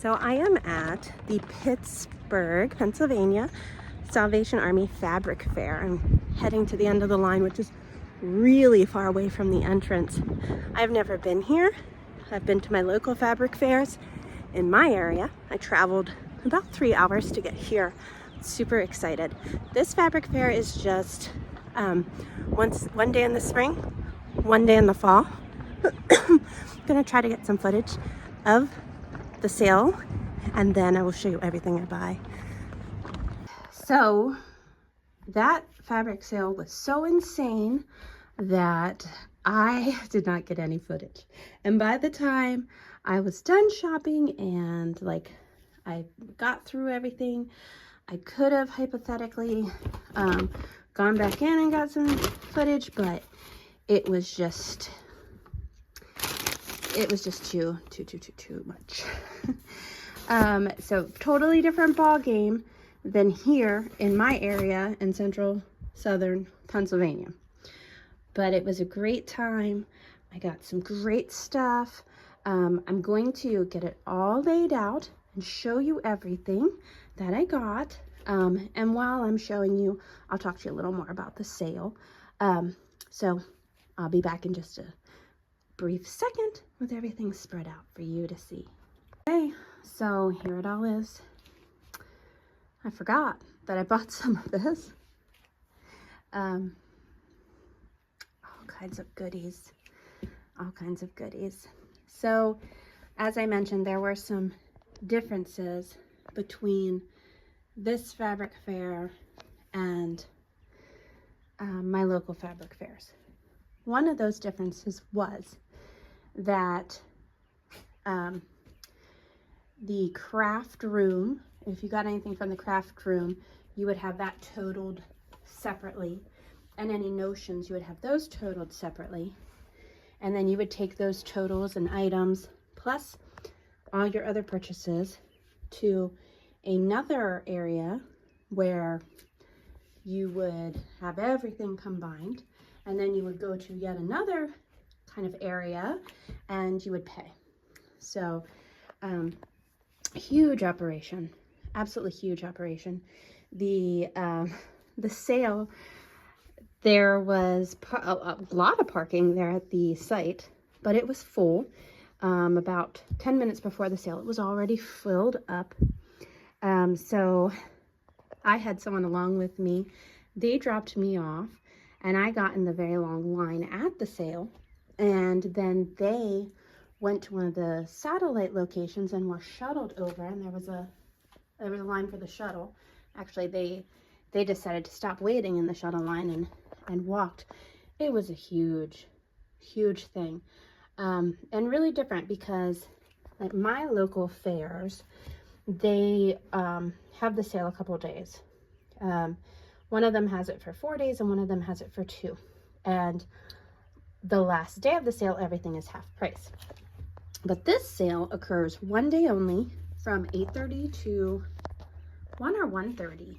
So I am at the Pittsburg, Pennsylvania Salvation Army Fabric Fair. I'm heading to the end of the line, which is really far away from the entrance. I've never been here. I've been to my local fabric fairs in my area. I traveled about 3 hours to get here. Super excited. This fabric fair is just one day in the spring, one day in the fall. I'm gonna try to get some footage of the sale, and then I will show you everything I buy. So that fabric sale was so insane that I did not get any footage. And by the time I was done shopping and I got through everything, I could have hypothetically gone back in and got some footage, but it was just too much. So totally different ball game than here in my area in central southern Pennsylvania. But it was a great time. I got some great stuff. I'm going to get it all laid out and show you everything that I got. And while I'm showing you, I'll talk to you a little more about the sale. So I'll be back in just a brief second with everything spread out for you to see. Okay, so here it all is. I forgot that I bought some of this. All kinds of goodies. So as I mentioned, there were some differences between this fabric fair and my local fabric fairs. One of those differences was that the craft room, if you got anything from the craft room, you would have that totaled separately, and any notions, you would have those totaled separately, and then you would take those totals and items plus all your other purchases to another area where you would have everything combined, and then you would go to yet another kind of area and you would pay. So huge operation, absolutely huge operation. The sale, there was a lot of parking there at the site, but it was full. About 10 minutes before the sale, it was already filled up. So I had someone along with me. They dropped me off, and I got in the very long line at the sale, and then they went to one of the satellite locations and were shuttled over, and there was a line for the shuttle. Actually, they decided to stop waiting in the shuttle line and walked. It was a huge thing, and really different because like my local fairs, they have the sale a couple days. One of them has it for 4 days and one of them has it for 2. And the last day of the sale, everything is half price. But this sale occurs one day only from 8:30 to 1 or 1:30.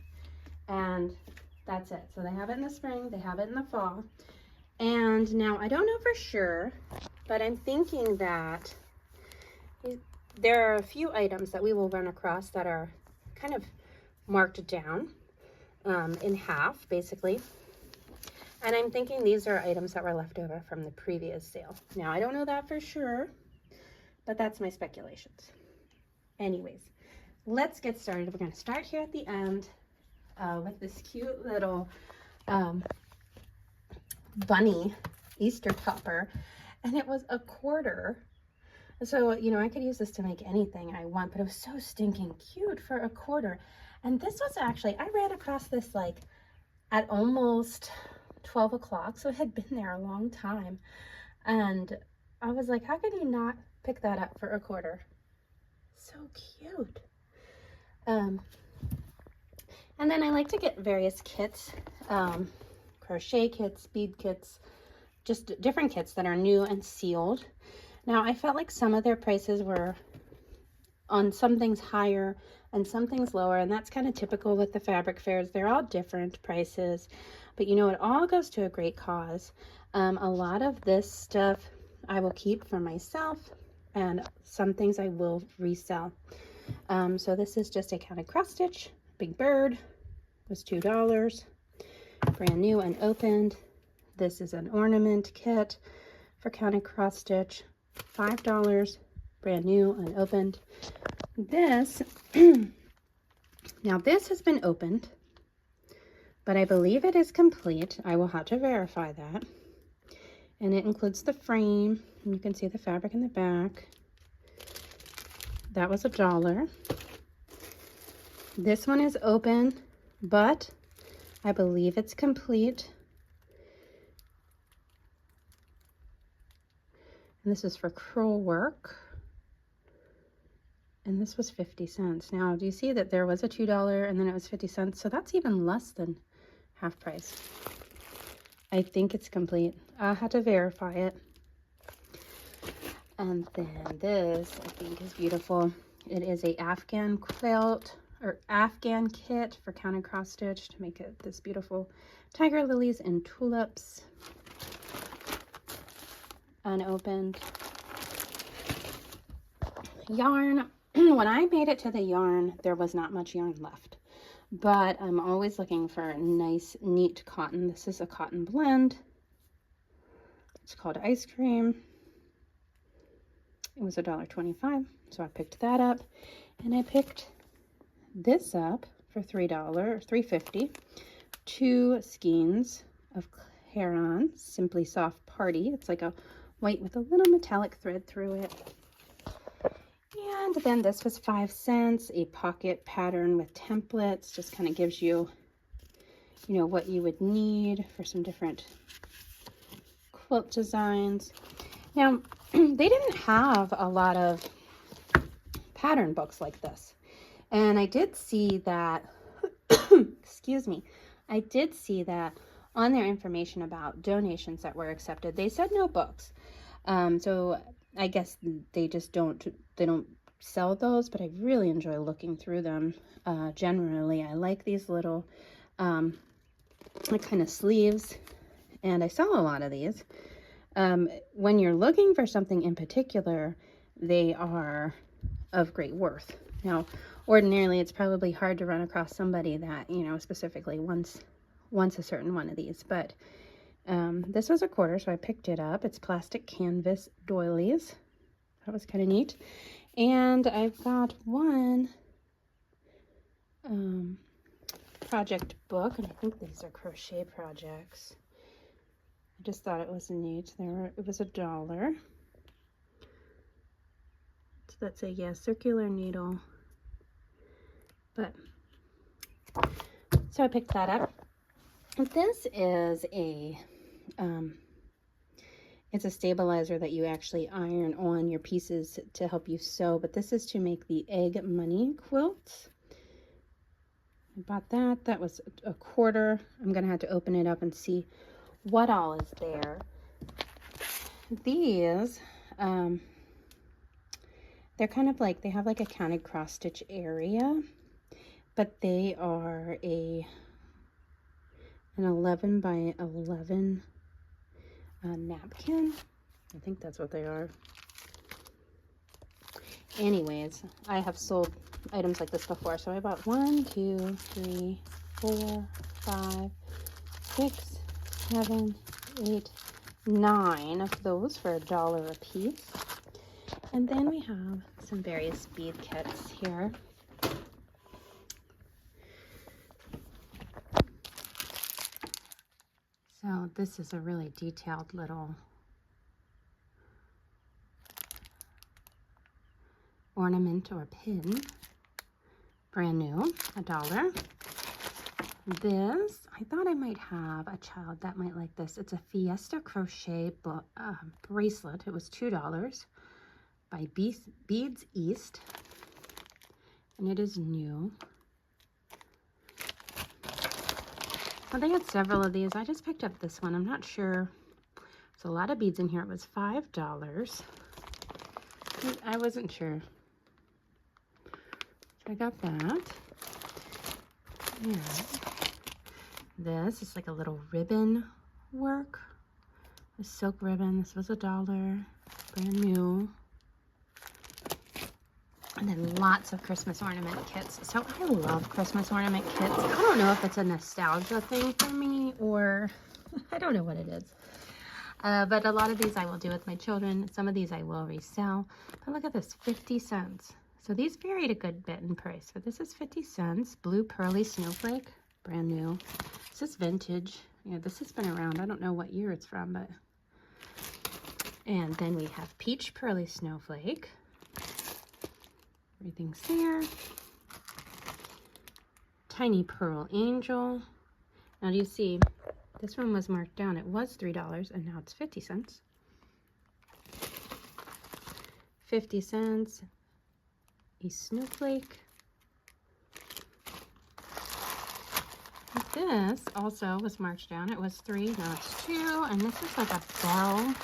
And that's it. So they have it in the spring, they have it in the fall. And now I don't know for sure, but I'm thinking that there are a few items that we will run across that are kind of marked down in half, basically. And I'm thinking these are items that were left over from the previous sale. Now, I don't know that for sure, but that's my speculations. Anyways, let's get started. We're going to start here at the end with this cute little bunny Easter topper. And it was $1. So, you know, I could use this to make anything I want, but it was so stinking cute for $1. And this was actually, I ran across this like at almost 12 o'clock. So it had been there a long time. And I was like, how could you not pick that up for $1? So cute. And then I like to get various kits, crochet kits, bead kits, just different kits that are new and sealed. Now, I felt like some of their prices were on some things higher and some things lower, and that's kind of typical with the fabric fairs. They're all different prices, but you know, it all goes to a great cause. A lot of this stuff I will keep for myself, and some things I will resell. So this is just a counted cross stitch. Big bird was $2, brand new and opened. This is an ornament kit for counted cross stitch, $5, brand new and opened. This, now this has been opened, but I believe it is complete. I will have to verify that. And it includes the frame, and you can see the fabric in the back. That was $1. This one is open, but I believe it's complete. And this is for crewel work. And this was 50 cents. Now, do you see that there was a $2 and then it was 50 cents? So that's even less than half price. I think it's complete. I'll have to verify it. And then this, I think, is beautiful. It is a Afghan quilt or Afghan kit for counted cross stitch to make it this beautiful tiger lilies and tulips. Unopened. Yarn. When I made it to the yarn, there was not much yarn left. But I'm always looking for nice, neat cotton. This is a cotton blend. It's called Ice Cream. It was $1.25, so I picked that up. And I picked this up for $3.50. 2 skeins of Heron Simply Soft Party. It's like a white with a little metallic thread through it. And then this was 5 cents, a pocket pattern with templates. Just kind of gives you, you know, what you would need for some different quilt designs. Now, they didn't have a lot of pattern books like this. And I did see that, excuse me, I did see that on their information about donations that were accepted, they said no books. So I guess they just don't sell those, but I really enjoy looking through them. Generally, I like these little like kind of sleeves, and I sell a lot of these. When you're looking for something in particular, they are of great worth. Now, ordinarily, it's probably hard to run across somebody that, you know, specifically wants a certain one of these, but this was $1, so I picked it up. It's plastic canvas doilies. That was kind of neat. And I've got one project book, and I think these are crochet projects. I just thought it was neat. It was $1. So that's a, yeah, circular needle. But, so I picked that up. This is a, it's a stabilizer that you actually iron on your pieces to help you sew, but this is to make the egg money quilt. I bought that. That was $1. I'm going to have to open it up and see what all is there. These, they're kind of like, they have like a counted cross stitch area, but they are an 11 by 11 napkin. I think that's what they are. Anyways, I have sold items like this before, so I bought 1, 2, 3, 4, 5, 6, 7, 8, 9 of those for $1 a piece. And then we have some various bead kits here. So this is a really detailed little ornament or pin, brand new, $1. This, I thought I might have a child that might like this. It's a Fiesta crochet bracelet. It was $2 by Beads East, and it is new. Well, they had several of these. I just picked up this one. I'm not sure. There's a lot of beads in here. It was $5. I wasn't sure. So I got that. And this is like a little ribbon work. A silk ribbon. This was $1. Brand new. And then lots of Christmas ornament kits. So I love Christmas ornament kits. I don't know if it's a nostalgia thing for me or I don't know what it is. But a lot of these I will do with my children. Some of these I will resell. But look at this, 50 cents. So these varied a good bit in price. But this is 50 cents. Blue Pearly Snowflake, brand new. This is vintage. Yeah, this has been around. I don't know what year it's from, but. And then we have Peach Pearly Snowflake. Everything's there. Tiny Pearl Angel. Now do you see, this one was marked down. It was $3 and now it's 50 cents. 50 cents. A snowflake. This also was marked down. It was $3, now it's $2. And this is like a bell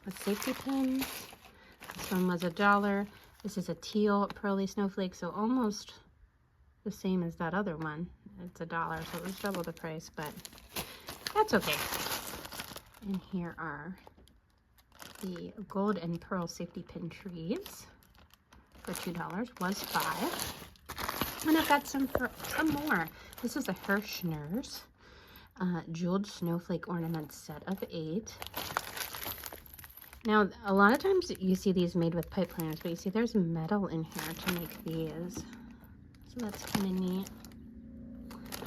with safety pins. This one was $1. This is a teal pearly snowflake, so almost the same as that other one. It's $1, so it was double the price, but that's okay. And here are the gold and pearl safety pin trees for $2, was $5. And I've got some more. This is a Hirschner's jeweled snowflake ornament set of 8. Now, a lot of times you see these made with pipe cleaners, but you see there's metal in here to make these. So that's kind of neat.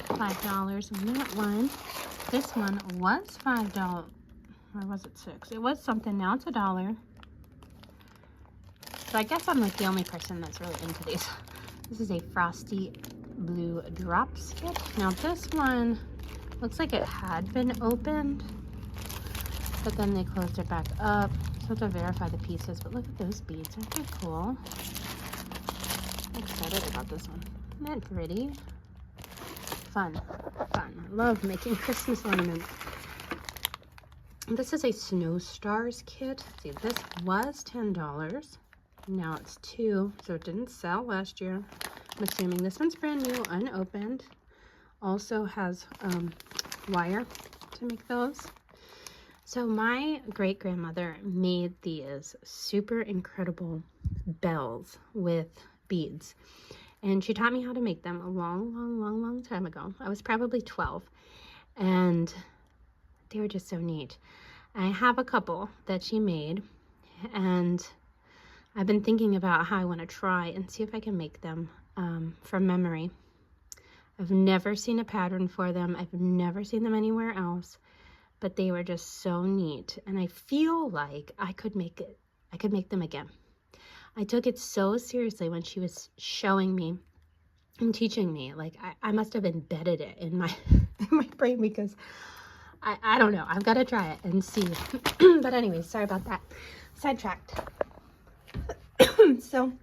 $5 on that one. This one was $5. Or was it $6? It was something. Now it's $1. So I guess I'm like the only person that's really into these. This is a Frosty Blue Drops kit. Now this one looks like it had been opened, but then they closed it back up. So to verify the pieces, but look at those beads. Aren't they cool? I'm excited about this one. Isn't that pretty? Fun. Fun. I love making Christmas ornaments. This is a Snow Stars kit. See, this was $10. Now it's $2, so it didn't sell last year. I'm assuming this one's brand new, unopened. Also has wire to make those. So my great-grandmother made these super incredible bells with beads. And she taught me how to make them a long time ago. I was probably 12. And they were just so neat. I have a couple that she made. And I've been thinking about how I want to try and see if I can make them from memory. I've never seen a pattern for them. I've never seen them anywhere else. But they were just so neat, and I feel like I could make them again. I took it so seriously when she was showing me and teaching me. Like I must have embedded it in my in my brain, because I don't know. I've got to try it and see. But anyway, sorry about that. Sidetracked. So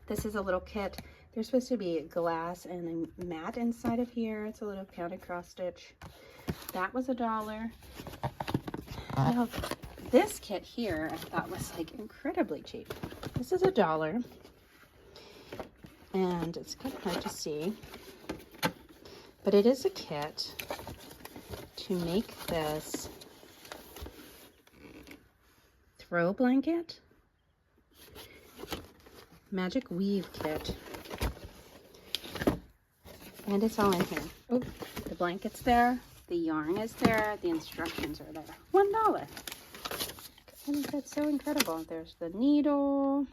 this is a little kit. There's supposed to be glass and a mat inside of here. It's a little counted cross stitch. That was $1. Now, this kit here I thought was like incredibly cheap. This is $1, and it's kind of hard to see, but it is a kit to make this throw blanket magic weave kit, and it's all in here. Oh, the blanket's there. The yarn is there. The instructions are there. $1. I think that's so incredible. There's the needle.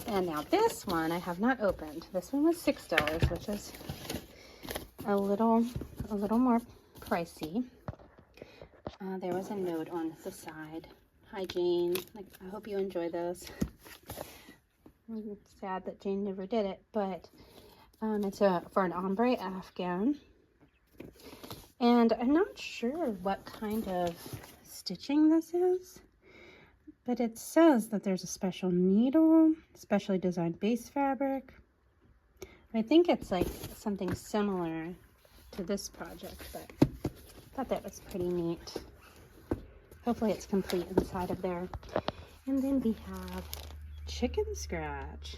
And now this one I have not opened. This one was $6, which is a little more pricey. There was a note on the side. Hi, Jane. I hope you enjoy those. I'm sad that Jane never did it, but it's for an ombre afghan. And I'm not sure what kind of stitching this is, but it says that there's a special needle, specially designed base fabric. I think it's like something similar to this project, but I thought that was pretty neat. Hopefully it's complete inside of there. And then we have chicken scratch.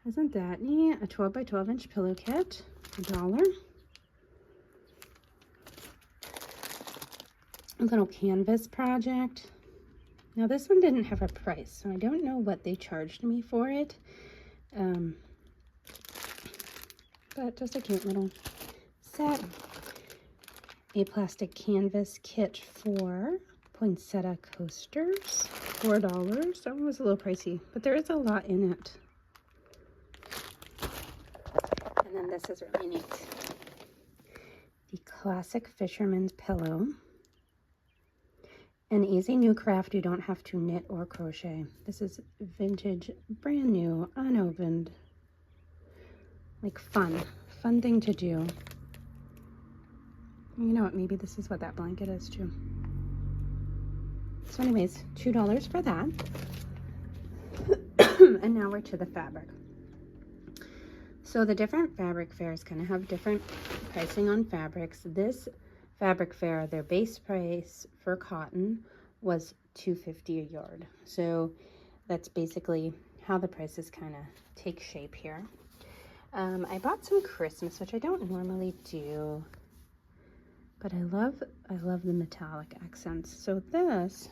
Isn't that neat? A 12 by 12 inch pillow kit, $1. a little canvas project. Now this one didn't have a price, so I don't know what they charged me for it. But just a cute little set. A plastic canvas kit for poinsettia coasters, $4. That one was a little pricey, but there is a lot in it. And then this is really neat. The classic fisherman's pillow. An easy new craft you don't have to knit or crochet. This is vintage, brand new, unopened. Like fun thing to do. You know what, maybe this is what that blanket is too. So anyways, $2 for that. And now we're to the fabric. So the different fabric fairs kind of have different pricing on fabrics. This fabric fair, their base price for cotton was $2.50 a yard. So that's basically how the prices kind of take shape here. I bought some Christmas, which I don't normally do, but I love the metallic accents. So this,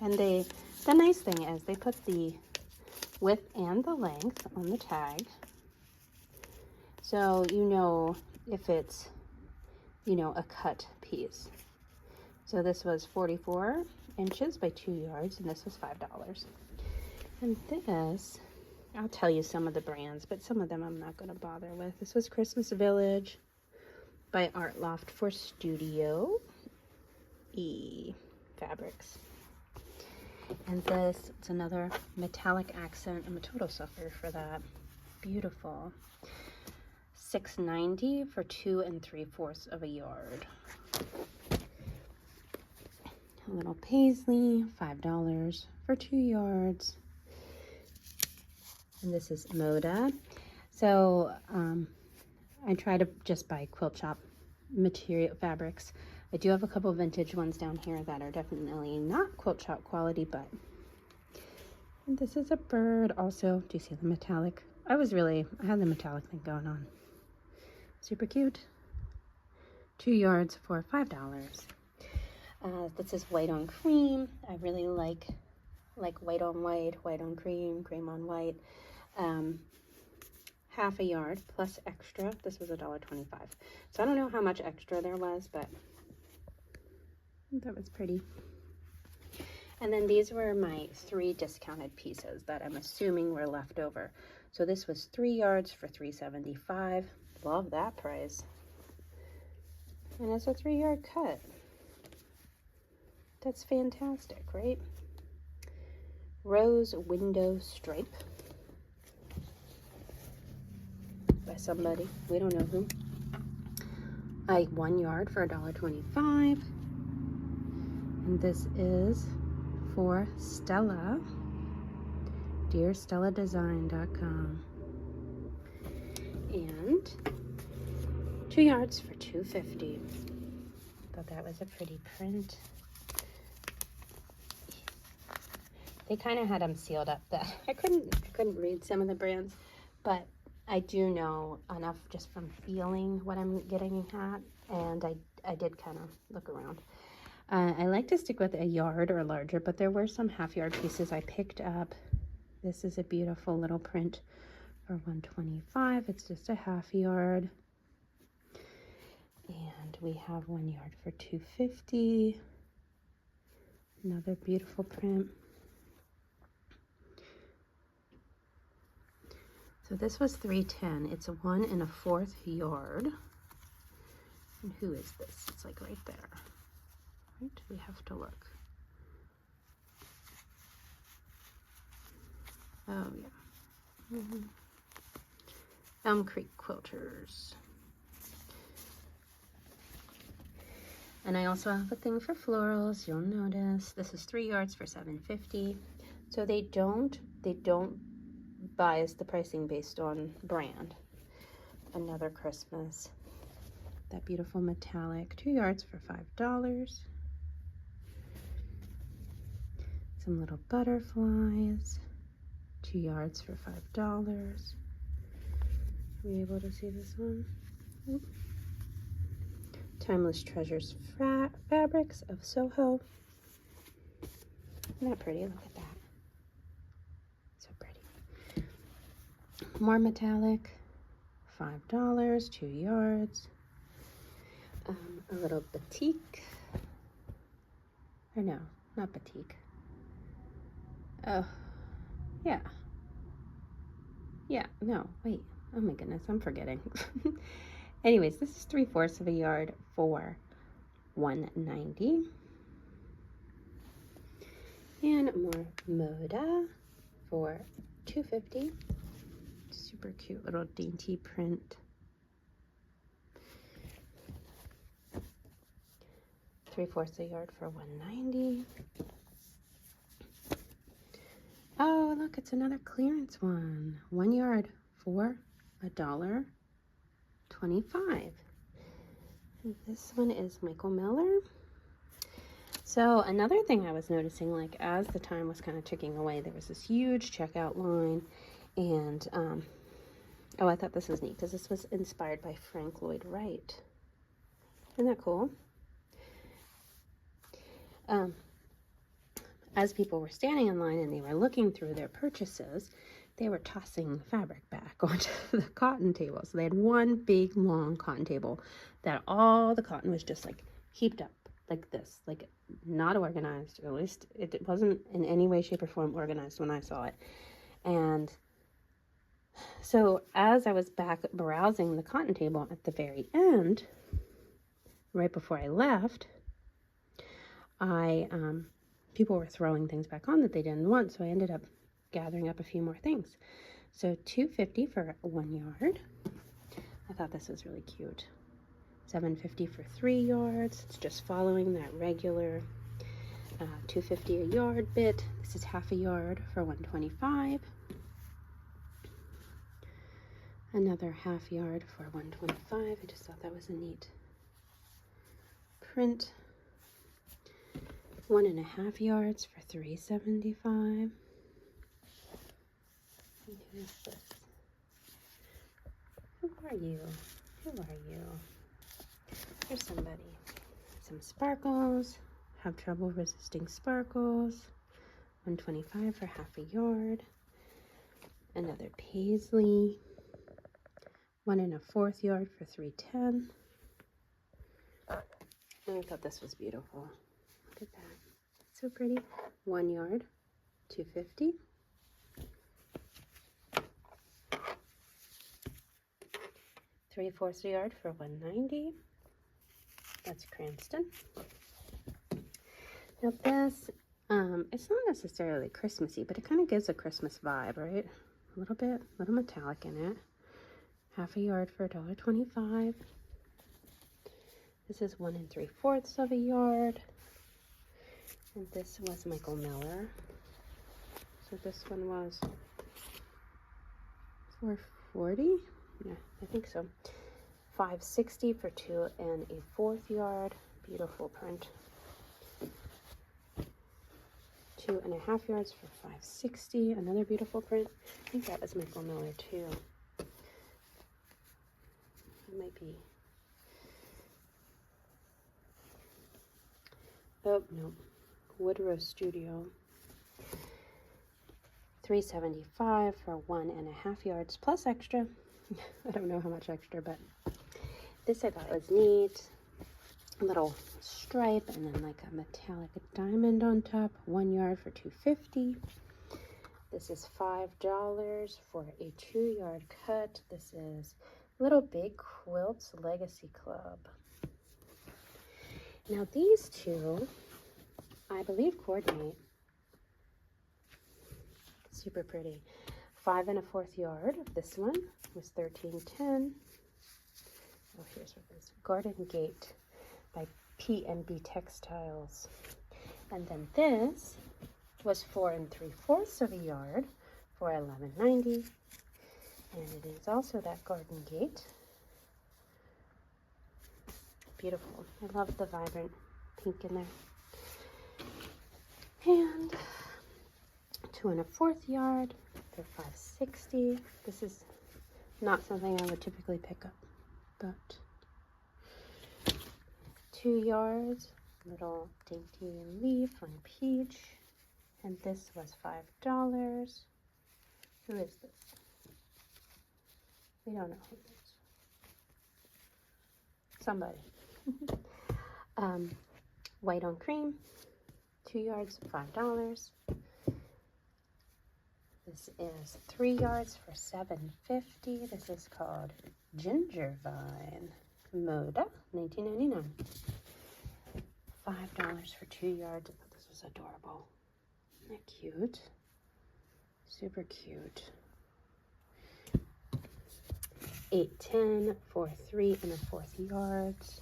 and the nice thing is they put the width and the length on the tag, so you know if it's, you know, a cut piece. So this was 44 inches by 2 yards, and this was $5. And this, I'll tell you some of the brands, but some of them I'm not going to bother with. This was Christmas Village by Art Loft for Studio E fabrics. And this, it's another metallic accent. I'm a total sucker for that. Beautiful. $6.90 for 2 3/4 of a yard. A little paisley, $5 for 2 yards. And this is Moda. So I try to just buy quilt shop material fabrics. I do have a couple vintage ones down here that are definitely not quilt shop quality, but and this is a bird also. Do you see the metallic? I had the metallic thing going on. Super cute. 2 yards for $5. This is white on cream. I really like white on white, white on cream, cream on white. Half a yard plus extra. This was $1.25. So I don't know how much extra there was, but that was pretty. And then these were my 3 discounted pieces that I'm assuming were left over. So this was 3 yards for $3.75. Love that price. And it's a 3-yard cut. That's fantastic, right? Rose window stripe by somebody, we don't know who. 1 yard for $1.25. And this is for Stella, dearstelladesign.com. And 2 yards for $2.50. Thought that was a pretty print. They kind of had them sealed up that I couldn't read some of the brands, but I do know enough just from feeling what I'm getting at, and I did kind of look around. I like to stick with a yard or larger, but there were some half-yard pieces I picked up. This is a beautiful little print for $1.25. It's just a half yard. And we have 1 yard for $2.50. Another beautiful print. So this was $3.10. It's a 1 1/4 yard. And who is this? It's like right there. Right? We have to look. Oh yeah. Elm Creek Quilters. And I also have a thing for florals. You'll notice this is 3 yards for $7.50. So they don't bias the pricing based on brand. Another Christmas. That beautiful metallic, 2 yards for $5. Some little butterflies, 2 yards for $5. Are we able to see this one? Oop. Timeless Treasures Fabrics of Soho. Isn't that pretty? Look at that. So pretty. More metallic. $5, 2 yards. A little batik. Or no, not batik. Oh, yeah. Yeah, no, wait. Oh my goodness, I'm forgetting. Anyways, this is 3/4 of a yard for $190. And more Moda for $250. Super cute little dainty print. 3/4 a yard for $190. Oh, look, it's another clearance one. 1 yard for $1.25. This one is Michael Miller. So another thing I was noticing, like as the time was kind of ticking away, there was this huge checkout line. And oh, I thought this was neat because this was inspired by Frank Lloyd Wright. Isn't that cool? As people were standing in line and they were looking through their purchases, they were tossing fabric back onto the cotton table. So they had one big long cotton table that all the cotton was just like heaped up like this, like not organized, or at least it wasn't in any way, shape, or form organized when I saw it. And so as I was back browsing the cotton table at the very end, right before I left, people were throwing things back on that they didn't want, so I ended up gathering up a few more things. So $250 for 1 yard. I thought this was really cute. $7.50 for 3 yards. It's just following that regular $250 a yard bit. This is half a yard for $125. Another half yard for $125. I just thought that was a neat print. 1.5 yards for $3.75. Who is this? Who are you? Who are you? Here's somebody. Some sparkles. Have trouble resisting sparkles. $125 for half a yard. Another paisley. 1 1/4 yard for $3.10. And I thought this was beautiful. Look at that. So pretty. 1 yard, $250. $3/4 a yard for $190. That's Cranston. Now this, it's not necessarily Christmassy, but it kind of gives a Christmas vibe, right? A little bit, a little metallic in it. Half a yard for $1.25. This is 1 3/4 of a yard. And this was Michael Miller. So this one was $4.40. Yeah, I think so. $5.60 for 2 1/4 yard. Beautiful print. 2 1/2 yards for $5.60. Another beautiful print. I think that was Michael Miller too. It might be. Oh no, Woodrow Studio. $3.75 for 1 1/2 yards plus extra. I don't know how much extra, but this I thought was neat. A little stripe and then like a metallic diamond on top. 1 yard for $2.50. This is $5 for a 2 yard cut. This is Little Big Quilts Legacy Club. Now these two, I believe, coordinate. Super pretty. 5 1/4 yard. This one was $13.10. Oh, here's what it is. Garden Gate by P&B Textiles. And then this was 4 3/4 of a yard for $11.90. And it is also that Garden Gate. Beautiful. I love the vibrant pink in there. And 2 1/4 yard for $5.60. This is not something I would typically pick up, but 2 yards, little dainty leaf on peach, and this was $5. Who is this? We don't know who it is. Somebody. White on cream, 2 yards, $5. This is 3 yards for $7.50. This is called Ginger Vine. Moda, $19.99. $5 for 2 yards. I thought this was adorable. Isn't that cute? Super cute. $8.10 for 3 1/4 yards.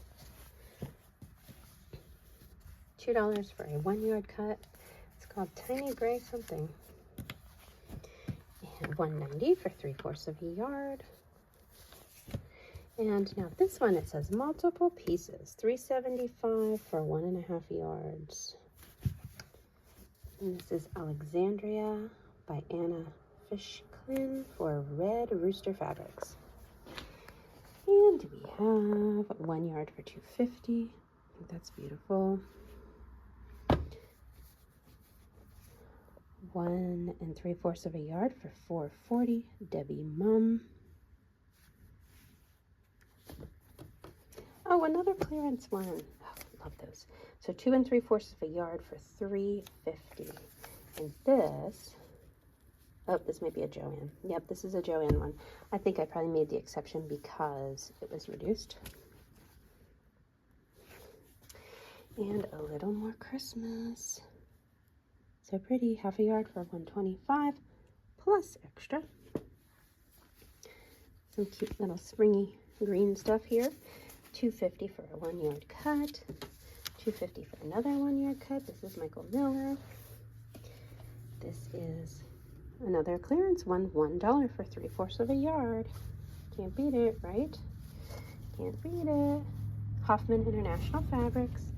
$2 for a 1 yard cut. It's called Tiny Gray something. And $1.90 for 3/4 of a yard. And now this one, it says multiple pieces, $3.75 for 1 1/2 yards. And this is Alexandria by Anna Fishklin for Red Rooster Fabrics. And we have 1 yard for $2.50. I think that's beautiful. 1 3/4 of a yard for $4.40. Debbie Mum. Oh, another clearance one. Oh, love those. So 2 3/4 of a yard for $3.50. And this, oh, this might be a Joann. Yep, this is a Joann one. I think I probably made the exception because it was reduced. And a little more Christmas. So pretty, 1/2 yard for $1.25 plus extra. Some cute little springy green stuff here. $2.50 for a 1 yard cut. $2.50 for another 1 yard cut. This is Michael Miller. This is another clearance one, $1 for 3/4 of a yard. Can't beat it, right? Can't beat it. Hoffman International Fabrics.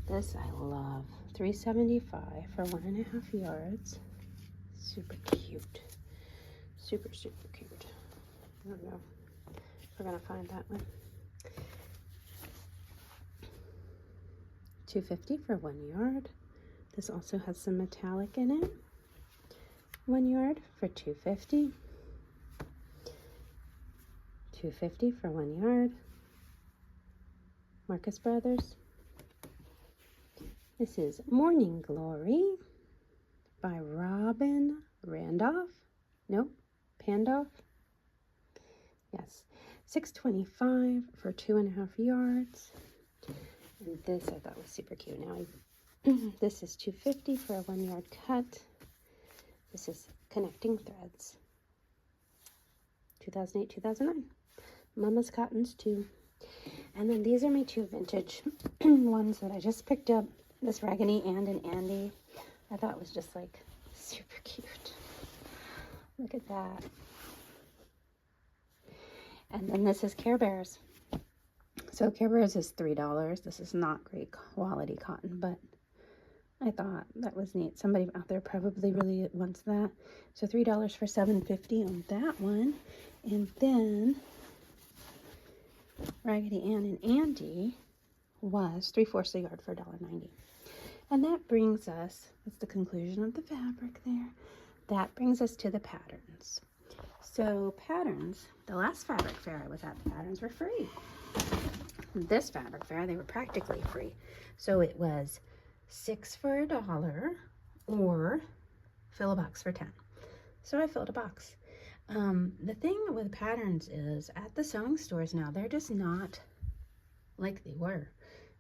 This I love. $3.75 for 1 1/2 yards. Super cute. Super, super cute. I don't know if we're gonna find that one. $2.50 for 1 yard. This also has some metallic in it. 1 yard for $2.50. $2.50 for 1 yard. Marcus Brothers. This is Morning Glory by Robin Randolph. Nope, Pandolph. Yes, $6.25 for 2 1/2 yards. And this I thought was super cute. Now, this is $2.50 for a 1 yard cut. This is Connecting Threads. 2008, 2009. Mama's Cottons too. And then these are my 2 vintage ones that I just picked up. This Raggedy Ann and Andy. I thought was just like super cute. Look at that. And then this is Care Bears. So Care Bears is $3. This is not great quality cotton, but I thought that was neat. Somebody out there probably really wants that. So $3 for $7.50 on that one. And then Raggedy Ann and Andy was 3/4 a yard for $1.90. And that brings us, that's the conclusion of the fabric there. That brings us to the patterns. So patterns, the last fabric fair I was at, the patterns were free. This fabric fair, they were practically free. So it was 6 for $1 or fill a box for 10. So I filled a box. The thing with patterns is at the sewing stores now, they're just not like they were.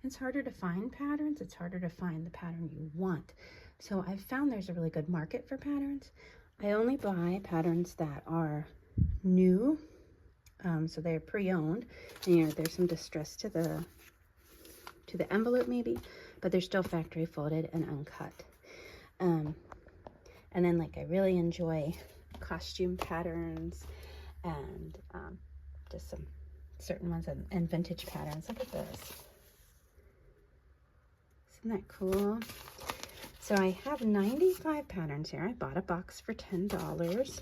It's harder to find patterns. It's harder to find the pattern you want. So I've found there's a really good market for patterns. I only buy patterns that are new. So they're pre-owned. And, you know, there's some distress to the envelope maybe, but they're still factory folded and uncut. And then like I really enjoy costume patterns and just some certain ones and vintage patterns. Look at this. Isn't that cool? So I have 95 patterns here. I bought a box for $10.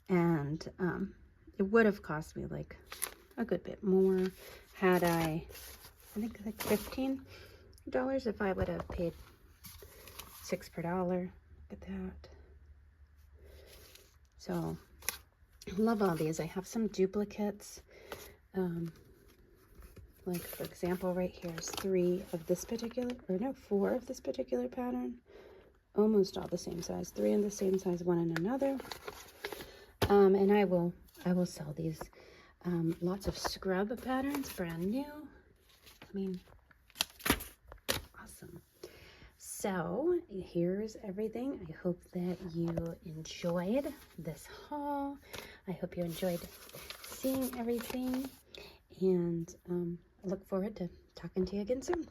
And it would have cost me like a good bit more had I I think like $15 if I would have paid $6 per dollar. Look at that. So I love all these. I have some duplicates. Like for example, right here is 4 of this particular pattern. Almost all the same size. 3 in the same size, 1 in another. And I will sell these. Lots of scrub patterns, brand new. I mean, awesome. So here's everything. I hope that you enjoyed this haul. I hope you enjoyed seeing everything. And I look forward to talking to you again soon.